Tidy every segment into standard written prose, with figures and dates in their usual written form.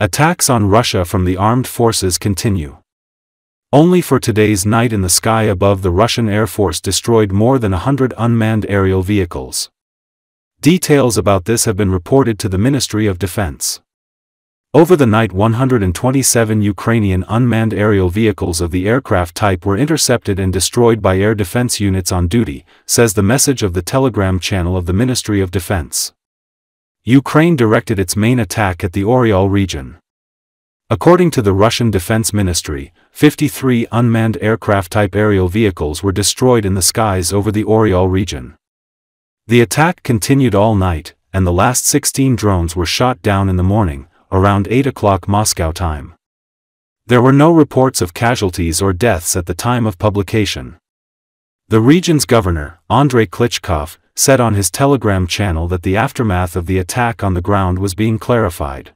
Attacks on Russia from the armed forces continue. Only for today's night in the sky above the Russian Air Force destroyed more than 100 unmanned aerial vehicles. Details about this have been reported to the Ministry of Defense. Over the night 127 Ukrainian unmanned aerial vehicles of the aircraft type were intercepted and destroyed by air defense units on duty, says the message of the Telegram channel of the Ministry of Defense. Ukraine directed its main attack at the Oryol region. According to the Russian Defense Ministry, 53 unmanned aircraft-type aerial vehicles were destroyed in the skies over the Oryol region. The attack continued all night, and the last 16 drones were shot down in the morning, around 8 o'clock Moscow time. There were no reports of casualties or deaths at the time of publication. The region's governor, Andrei Klitschkov, said on his Telegram channel that the aftermath of the attack on the ground was being clarified.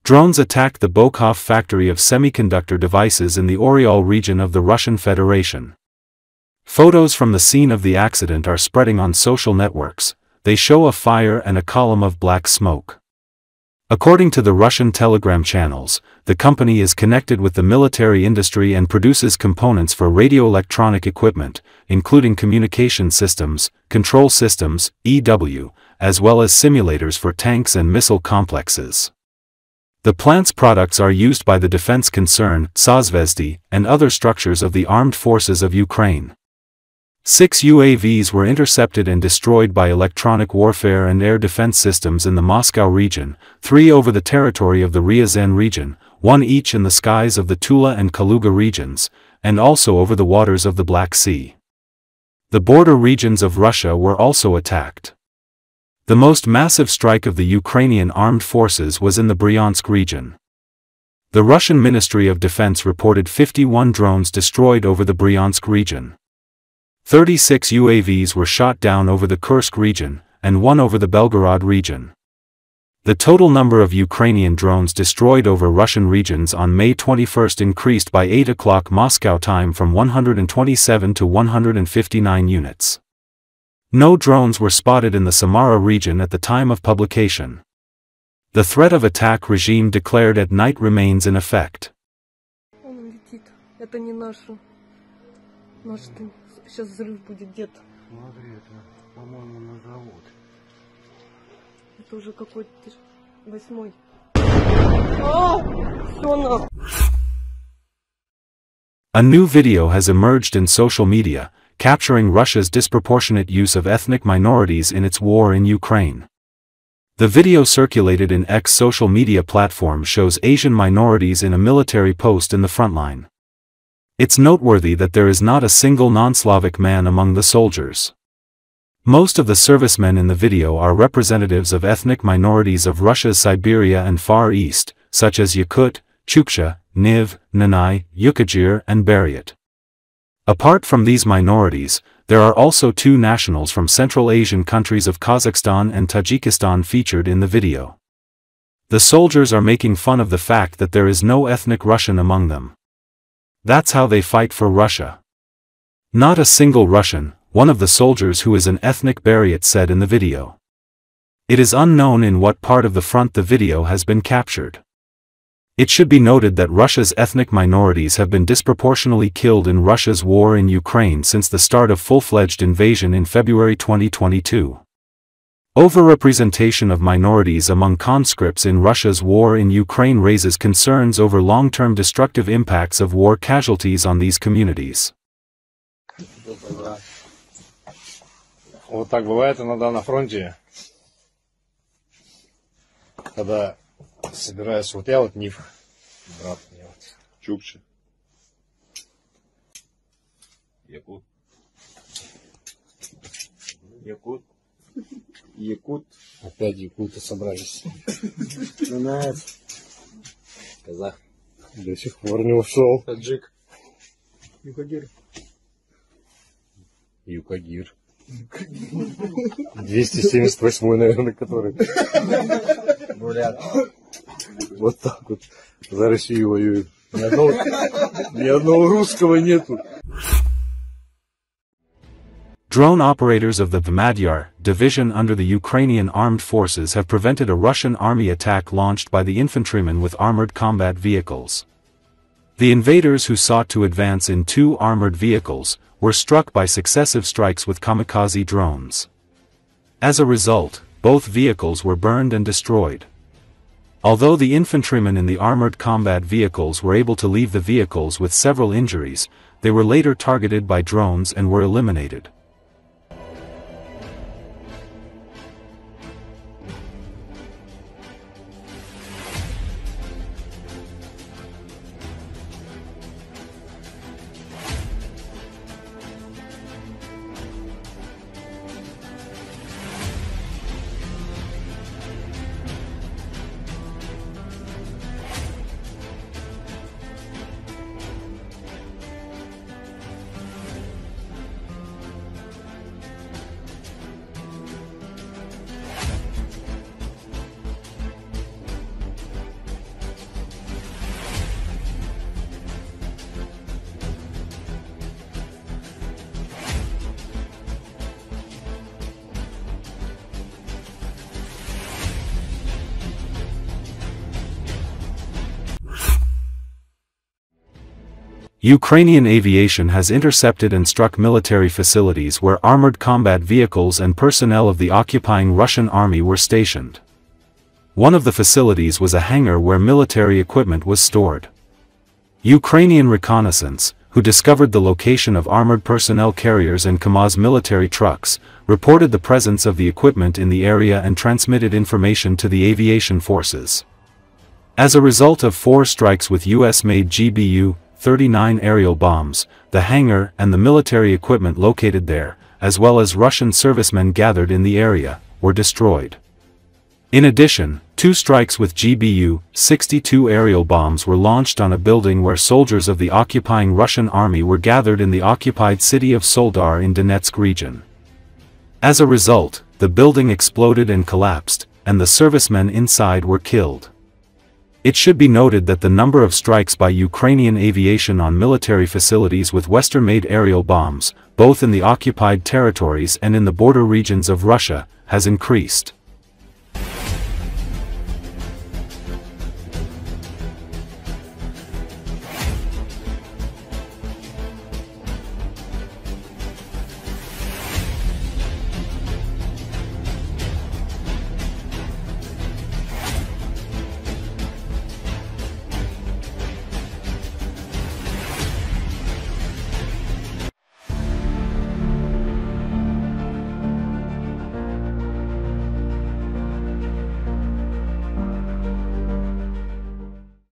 Drones attacked the Bucha factory of semiconductor devices in the Oryol region of the Russian Federation. Photos from the scene of the accident are spreading on social networks. They show a fire and a column of black smoke. According to the Russian Telegram channels, the company is connected with the military industry and produces components for radio-electronic equipment, including communication systems, control systems, EW, as well as simulators for tanks and missile complexes. The plant's products are used by the defense concern, Sozvezdie, and other structures of the armed forces of Ukraine. 6 UAVs were intercepted and destroyed by electronic warfare and air defense systems in the Moscow region, 3 over the territory of the Ryazan region, 1 each in the skies of the Tula and Kaluga regions, and also over the waters of the Black Sea. The border regions of Russia were also attacked. The most massive strike of the Ukrainian Armed Forces was in the Bryansk region. The Russian Ministry of Defense reported 51 drones destroyed over the Bryansk region. 36 UAVs were shot down over the Kursk region, and 1 over the Belgorod region. The total number of Ukrainian drones destroyed over Russian regions on May 21 increased by 8 o'clock Moscow time from 127 to 159 units. No drones were spotted in the Samara region at the time of publication. The threat of attack regime declared at night remains in effect. Сейчас взрыв будет где-то. Смотри, это, по-моему, на завод. Это уже какой-то 8-й. Всё нахуй. A new video has emerged in social media, capturing Russia's disproportionate use of ethnic minorities in its war in Ukraine. The video circulated in X social media platform shows Asian minorities in a military post in the front line. It's noteworthy that there is not a single non-Slavic man among the soldiers. Most of the servicemen in the video are representatives of ethnic minorities of Russia's Siberia and Far East, such as Yakut, Chuksha, Niv, Nanai, Yukagir and Buryat. Apart from these minorities, there are also 2 nationals from Central Asian countries of Kazakhstan and Tajikistan featured in the video. The soldiers are making fun of the fact that there is no ethnic Russian among them. That's how they fight for Russia. Not a single Russian, one of the soldiers who is an ethnic Buryat said in the video. It is unknown in what part of the front the video has been captured. It should be noted that Russia's ethnic minorities have been disproportionately killed in Russia's war in Ukraine since the start of full-fledged invasion in February 2022. Overrepresentation of minorities among conscripts in Russia's war in Ukraine raises concerns over long-term destructive impacts of war casualties on these communities. Вот так бывает иногда на фронте, когда собираюсь, вот я вот Нив, брат мне вот, Чукча, Якут, Якут, опять якуты собрались. Донец, казах, до сих пор не ушел. Таджик, Юкагир. 278, наверное, который. Вот так вот за Россию воюет. Ни одного русского нету. Drone operators of the Vmadyar division under the Ukrainian Armed Forces have prevented a Russian army attack launched by the infantrymen with armored combat vehicles. The invaders, who sought to advance in 2 armored vehicles, were struck by successive strikes with kamikaze drones. As a result, both vehicles were burned and destroyed. Although the infantrymen in the armored combat vehicles were able to leave the vehicles with several injuries, they were later targeted by drones and were eliminated. Ukrainian aviation has intercepted and struck military facilities where armored combat vehicles and personnel of the occupying Russian army were stationed. One of the facilities was a hangar where military equipment was stored. Ukrainian reconnaissance, who discovered the location of armored personnel carriers and Kamaz military trucks, reported the presence of the equipment in the area and transmitted information to the aviation forces. As a result of 4 strikes with US-made GBU-39 aerial bombs, the hangar and the military equipment located there, as well as Russian servicemen gathered in the area, were destroyed. In addition, 2 strikes with GBU-62 aerial bombs were launched on a building where soldiers of the occupying Russian army were gathered in the occupied city of Soledar in Donetsk region. As a result, the building exploded and collapsed, and the servicemen inside were killed. It should be noted that the number of strikes by Ukrainian aviation on military facilities with Western-made aerial bombs, both in the occupied territories and in the border regions of Russia, has increased.